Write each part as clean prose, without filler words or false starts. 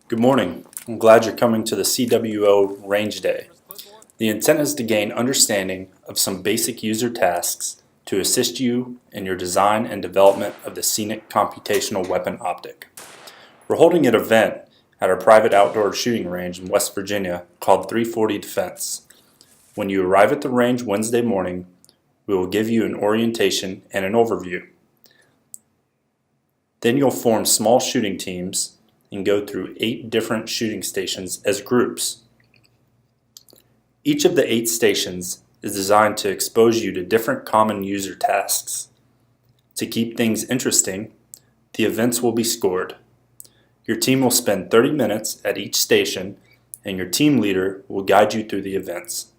Good morning. I'm glad you're coming to the CWO Range Day. The intent is to gain understanding of some basic user tasks to assist you in your design and development of the Scenic Computational Weapon Optic. We're holding an event at our private outdoor shooting range in West Virginia called 340 Defense. When you arrive at the range Wednesday morning, we will give you an orientation and an overview. Then you'll form small shooting teams and go through 8 different shooting stations as groups. Each of the 8 stations is designed to expose you to different common user tasks. To keep things interesting, the events will be scored. Your team will spend 30 minutes at each station, and your team leader will guide you through the events.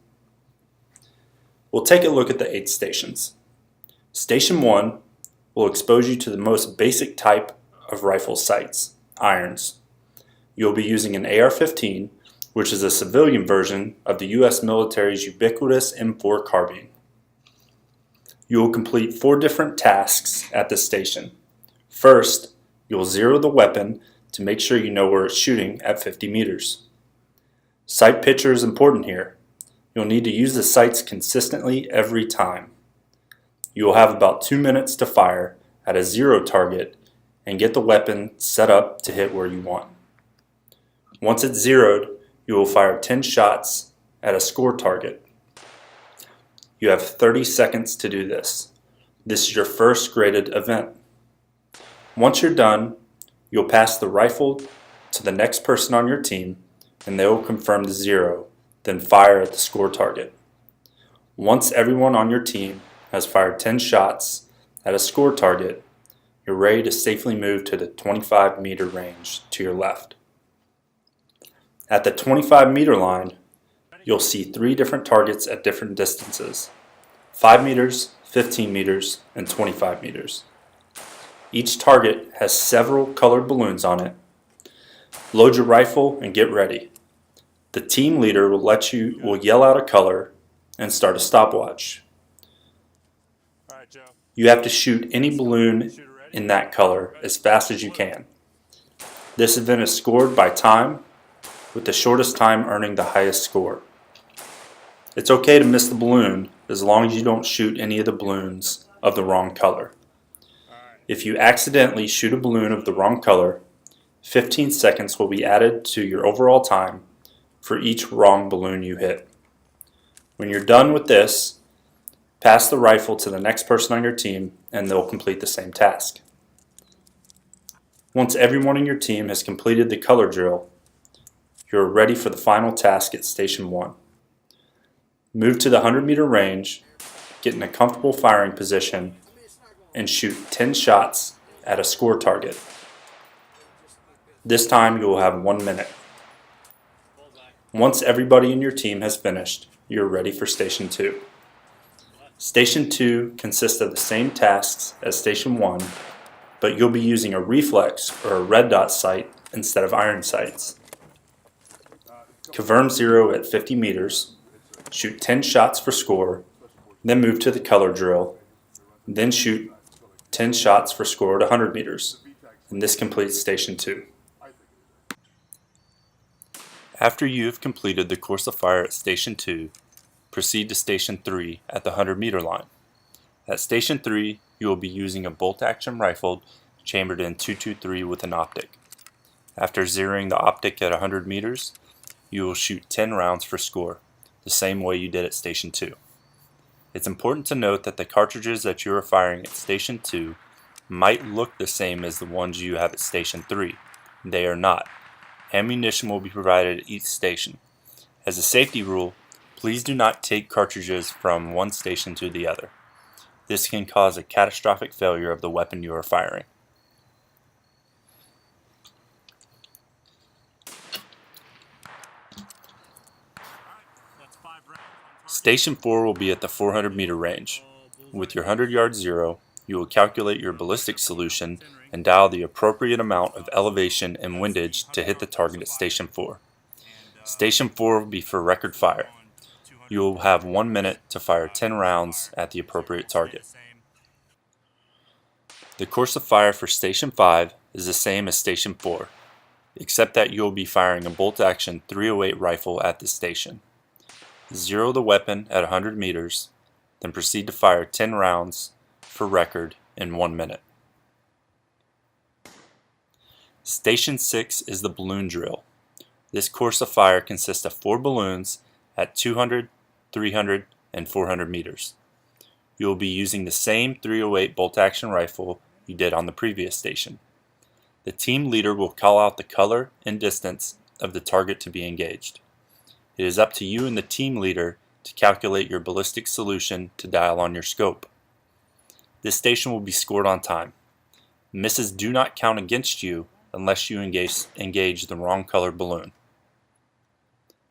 We'll take a look at the 8 stations. Station 1 will expose you to the most basic type of rifle sights, irons. You'll be using an AR-15, which is a civilian version of the U.S. military's ubiquitous M4 carbine. You will complete 4 different tasks at this station. First, you'll zero the weapon to make sure you know where it's shooting at 50 meters. Sight picture is important here. You'll need to use the sights consistently every time. You will have about 2 minutes to fire at a zero target and get the weapon set up to hit where you want. Once it's zeroed, you will fire 10 shots at a score target. You have 30 seconds to do this. This is your first graded event. Once you're done, you'll pass the rifle to the next person on your team and they will confirm the zero, then fire at the score target. Once everyone on your team has fired 10 shots at a score target, you're ready to safely move to the 25-meter range to your left. At the 25-meter line, you'll see 3 different targets at different distances: 5 meters, 15 meters, and 25 meters. Each target has several colored balloons on it. Load your rifle and get ready. The team leader will yell out a color and start a stopwatch. You have to shoot any balloon in that color as fast as you can. This event is scored by time, with the shortest time earning the highest score. It's okay to miss the balloon as long as you don't shoot any of the balloons of the wrong color. If you accidentally shoot a balloon of the wrong color, 15 seconds will be added to your overall time for each wrong balloon you hit. When you're done with this, pass the rifle to the next person on your team and they'll complete the same task. Once everyone in your team has completed the color drill, you're ready for the final task at Station 1. Move to the 100-meter range, get in a comfortable firing position, and shoot 10 shots at a score target. This time you will have 1 minute. Once everybody in your team has finished, you're ready for Station 2. Station 2 consists of the same tasks as Station 1, but you'll be using a reflex or a red dot sight instead of iron sights. Confirm zero at 50 meters, shoot 10 shots for score, then move to the color drill, then shoot 10 shots for score at 100 meters, and this completes Station 2. After you have completed the course of fire at Station 2, proceed to Station 3 at the 100-meter line. At Station 3, you will be using a bolt-action rifle chambered in .223 with an optic. After zeroing the optic at 100 meters, you will shoot 10 rounds for score, the same way you did at Station 2. It's important to note that the cartridges that you are firing at Station 2 might look the same as the ones you have at Station 3. They are not. Ammunition will be provided at each station. As a safety rule, please do not take cartridges from one station to the other. This can cause a catastrophic failure of the weapon you are firing. Station 4 will be at the 400-meter range. With your 100-yard zero, you will calculate your ballistic solution and dial the appropriate amount of elevation and windage to hit the target at Station 4. Station 4 will be for record fire. You will have 1 minute to fire 10 rounds at the appropriate target. The course of fire for Station 5 is the same as Station 4. except that you will be firing a bolt-action .308 rifle at this station. Zero the weapon at 100 meters, then proceed to fire 10 rounds for record in 1 minute. Station 6 is the balloon drill. This course of fire consists of 4 balloons at 200, 300, and 400 meters. You will be using the same .308 bolt-action rifle you did on the previous station. The team leader will call out the color and distance of the target to be engaged. It is up to you and the team leader to calculate your ballistic solution to dial on your scope. This station will be scored on time. Misses do not count against you unless you engage the wrong color balloon.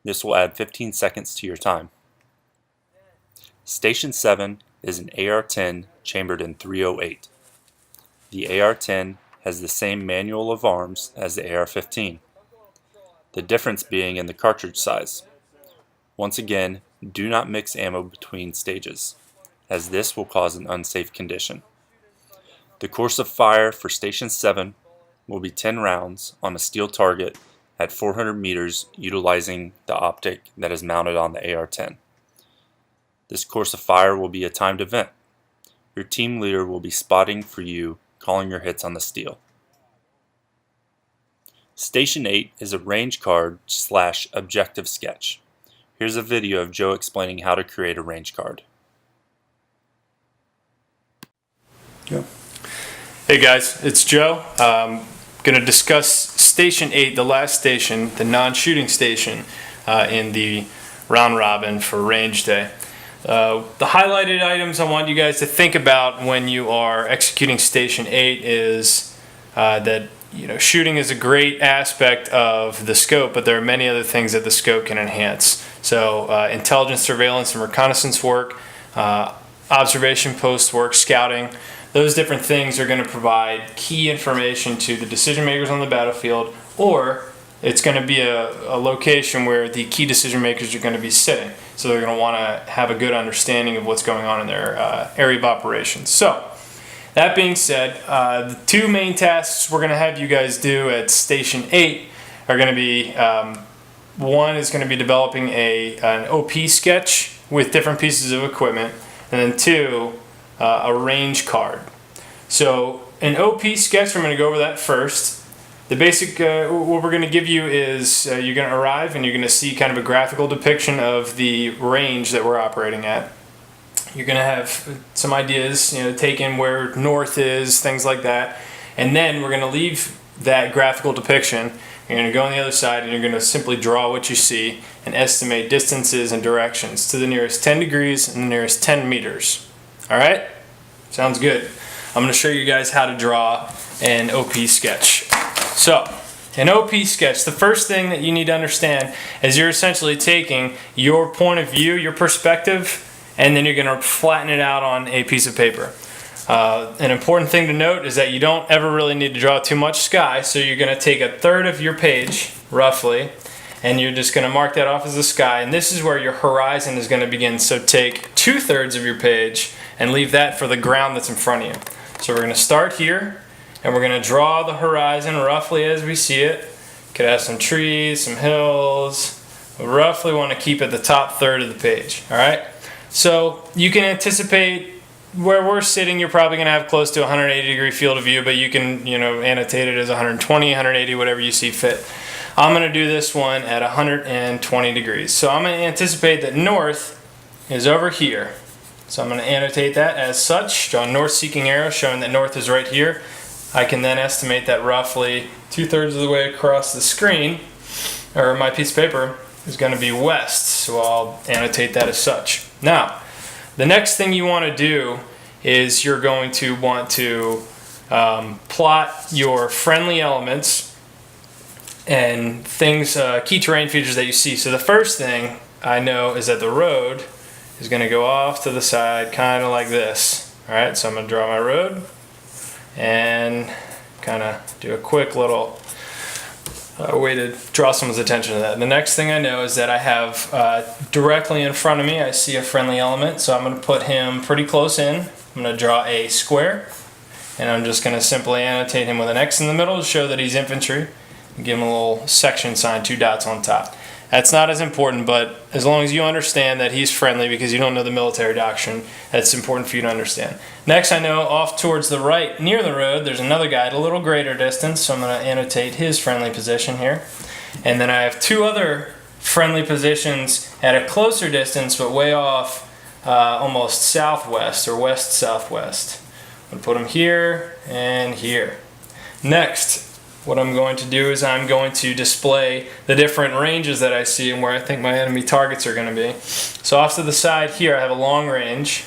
This will add 15 seconds to your time. Station 7 is an AR-10 chambered in .308. The AR-10 has the same manual of arms as the AR-15, the difference being in the cartridge size. Once again, do not mix ammo between stages, as this will cause an unsafe condition. The course of fire for Station 7 will be 10 rounds on a steel target at 400 meters utilizing the optic that is mounted on the AR-10. This course of fire will be a timed event. Your team leader will be spotting for you, calling your hits on the steel. Station 8 is a range card / objective sketch. Here's a video of Joe explaining how to create a range card. Yeah. Hey guys, it's Joe. Going to discuss Station 8, the last station, the non-shooting station in the round robin for range day. The highlighted items I want you guys to think about when you are executing Station 8 is that shooting is a great aspect of the scope, but there are many other things that the scope can enhance. So intelligence, surveillance, and reconnaissance work, observation post work, scouting, those different things are going to provide key information to the decision makers on the battlefield, or it's going to be a location where the key decision makers are going to be sitting. So they're going to want to have a good understanding of what's going on in their area of operations. So that being said, the two main tasks we're going to have you guys do at Station 8 are going to be, one is going to be developing an OP sketch with different pieces of equipment, and then two, a range card. So an OP sketch, I'm going to go over that first. The basic, what we're going to give you is you're going to arrive and you're going to see kind of a graphical depiction of the range that we're operating at. You're going to have some ideas, take in where north is, things like that. And then we're going to leave that graphical depiction. You're going to go on the other side and you're going to simply draw what you see and estimate distances and directions to the nearest 10 degrees and the nearest 10 meters. All right? Sounds good. I'm going to show you guys how to draw an OP sketch. So, an OP sketch, the first thing that you need to understand is you're essentially taking your point of view, your perspective, and then you're going to flatten it out on a piece of paper. An important thing to note is that you don't ever really need to draw too much sky, so you're going to take a third of your page, roughly, and you're just going to mark that off as the sky, and this is where your horizon is going to begin. So take 2/3 of your page and leave that for the ground that's in front of you. So we're going to start here, and we're going to draw the horizon roughly as we see it. Could have some trees, some hills. We roughly want to keep at the top third of the page. All right. So you can anticipate where we're sitting. You're probably going to have close to 180-degree field of view, but you can annotate it as 120, 180, whatever you see fit. I'm going to do this one at 120 degrees. So I'm going to anticipate that north is over here. So I'm going to annotate that as such. Draw a north-seeking arrow showing that north is right here. I can then estimate that roughly 2/3 of the way across the screen, or my piece of paper, is going to be west. So I'll annotate that as such. Now, the next thing you want to do is you're going to want to plot your friendly elements and things, key terrain features that you see. So the first thing I know is that the road is going to go off to the side, kind of like this. All right, so I'm going to draw my road and kind of do a quick little way to draw someone's attention to that. And the next thing I know is that I have directly in front of me, I see a friendly element, so I'm going to put him pretty close in. I'm going to draw a square, and I'm just going to simply annotate him with an X in the middle to show that he's infantry. give him a little section sign, 2 dots on top. That's not as important, but as long as you understand that he's friendly because you don't know the military doctrine, that's important for you to understand. Next, I know off towards the right near the road, there's another guy at a little greater distance, so I'm going to annotate his friendly position here. And then I have 2 other friendly positions at a closer distance, but way off, almost southwest or west-southwest. I'm going to put them here and here. Next, what I'm going to do is I'm going to display the different ranges that I see and where I think my enemy targets are going to be. So off to the side here I have a long range.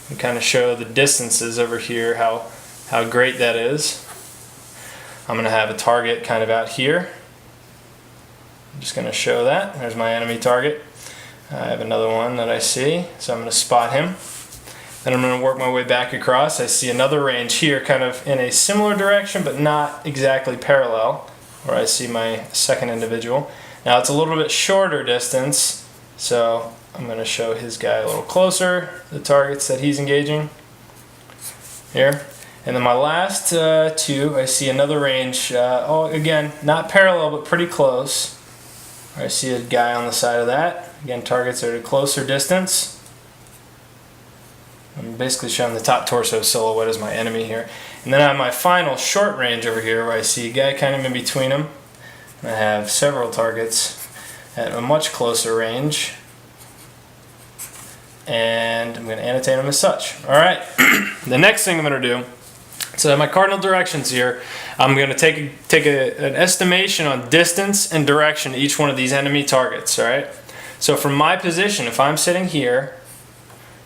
And kind of show the distances over here, how great that is. I'm going to have a target kind of out here. I'm just going to show that. There's my enemy target. I have another one that I see, so I'm going to spot him. Then I'm going to work my way back across. I see another range here kind of in a similar direction but not exactly parallel, where I see my second individual. Now it's a little bit shorter distance, so I'm going to show his guy a little closer, the targets that he's engaging here. And then my last 2, I see another range, again, not parallel but pretty close. I see a guy on the side of that. Again, targets are at a closer distance. I'm basically showing the top torso silhouette as my enemy here. And then I have my final short range over here where I see a guy kind of in between them. And I have several targets at a much closer range. And I'm going to annotate them as such. Alright, the next thing I'm going to do, so I have my cardinal directions here. I'm going to take an estimation on distance and direction to each one of these enemy targets. Alright, so from my position, if I'm sitting here,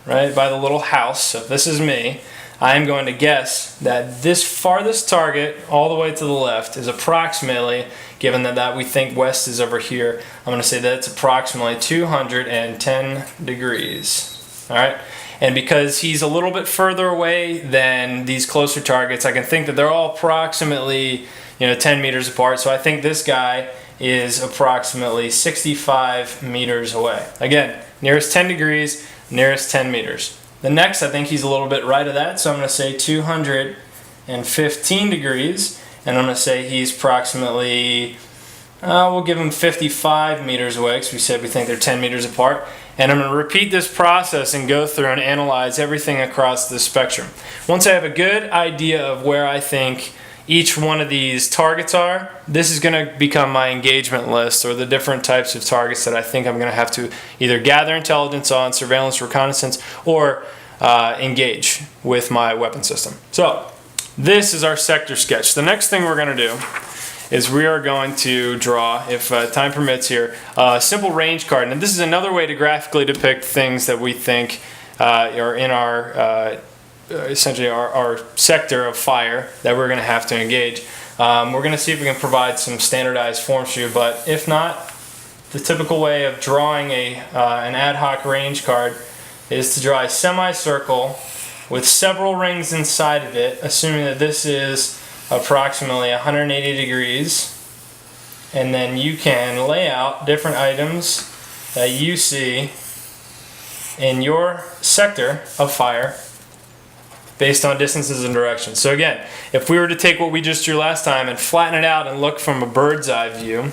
right by the little house, so if this is me, I am going to guess that this farthest target all the way to the left is approximately, given that we think west is over here, I'm going to say that it's approximately 210 degrees. Alright, and because he's a little bit further away than these closer targets, I can think that they're all approximately 10 meters apart, so I think this guy is approximately 65 meters away. Again, nearest 10 degrees, nearest 10 meters. The next, I think he's a little bit right of that, so I'm going to say 215 degrees, and I'm going to say he's approximately, we'll give him 55 meters away, because we said we think they're 10 meters apart. And I'm going to repeat this process and go through and analyze everything across the spectrum. Once I have a good idea of where I think each one of these targets are, this is going to become my engagement list, or the different types of targets that I think I'm going to have to either gather intelligence on, surveillance, reconnaissance, or engage with my weapon system. So this is our sector sketch. The next thing we're going to do is we are going to draw, if time permits here, a simple range card. And this is another way to graphically depict things that we think are in our essentially our sector of fire that we're going to have to engage. We're going to see if we can provide some standardized forms for you, but if not, the typical way of drawing an ad hoc range card is to draw a semicircle with several rings inside of it, assuming that this is approximately 180 degrees, and then you can lay out different items that you see in your sector of fire based on distances and directions. So again, if we were to take what we just drew last time and flatten it out and look from a bird's eye view,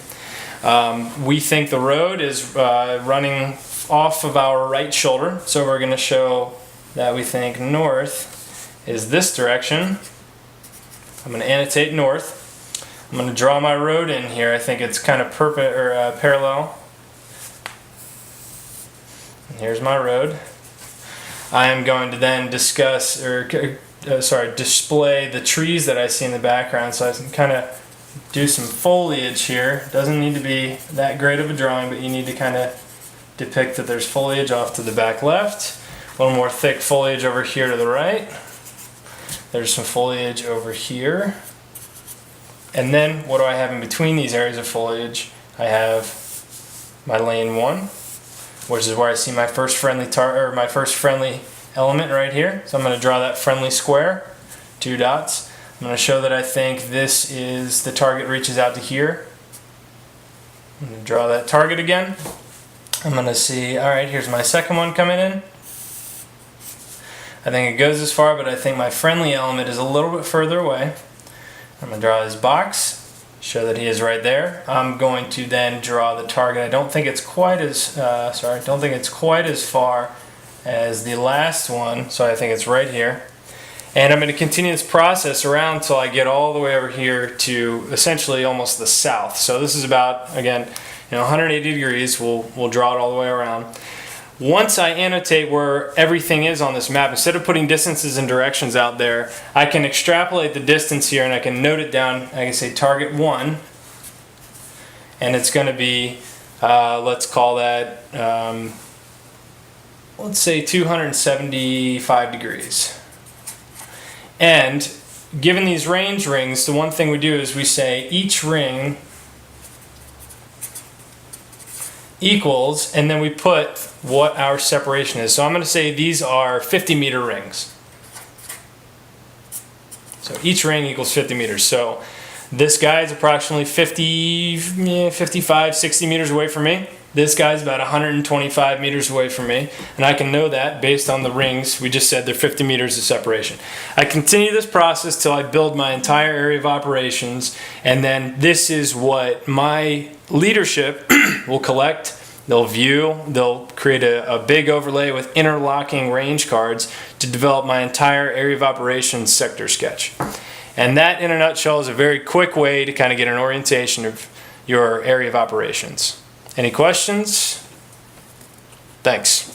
we think the road is running off of our right shoulder. So we're going to show that we think north is this direction. I'm going to annotate north. I'm going to draw my road in here. I think it's kind of parallel. And here's my road. I am going to then discuss, display the trees that I see in the background, so I can kind of do some foliage here. Doesn't need to be that great of a drawing, but you need to kind of depict that there's foliage off to the back left, a little more thick foliage over here to the right. There's some foliage over here. And then what do I have in between these areas of foliage? I have my lane 1, which is where I see my first friendly element right here. So I'm going to draw that friendly square, 2 dots. I'm going to show that I think this is the target reaches out to here. I'm going to draw that target again. I'm going to see, alright, here's my second one coming in. I think it goes as far, but I think my friendly element is a little bit further away. I'm going to draw this box, show that he is right there. I'm going to then draw the target. I don't think it's quite as don't think it's quite as far as the last one, so I think it's right here. And I'm going to continue this process around until I get all the way over here to essentially almost the south. So this is about, again, 180 degrees. We'll draw it all the way around. Once I annotate where everything is on this map, instead of putting distances and directions out there, I can extrapolate the distance here and I can note it down. I can say target 1, and it's going to be, let's call that, let's say 275 degrees. And given these range rings, the one thing we do is we say each ring equals, and then we put what our separation is. So I'm going to say these are 50-meter rings. So each ring equals 50 meters. So this guy is approximately 55, 60 meters away from me. This guy's about 125 meters away from me, and I can know that based on the rings. We just said they're 50 meters of separation. I continue this process till I build my entire area of operations, and then this is what my leadership will collect. They'll view, they'll create a big overlay with interlocking range cards to develop my entire area of operations sector sketch. And that, in a nutshell, is a very quick way to kind of get an orientation of your area of operations. Any questions? Thanks.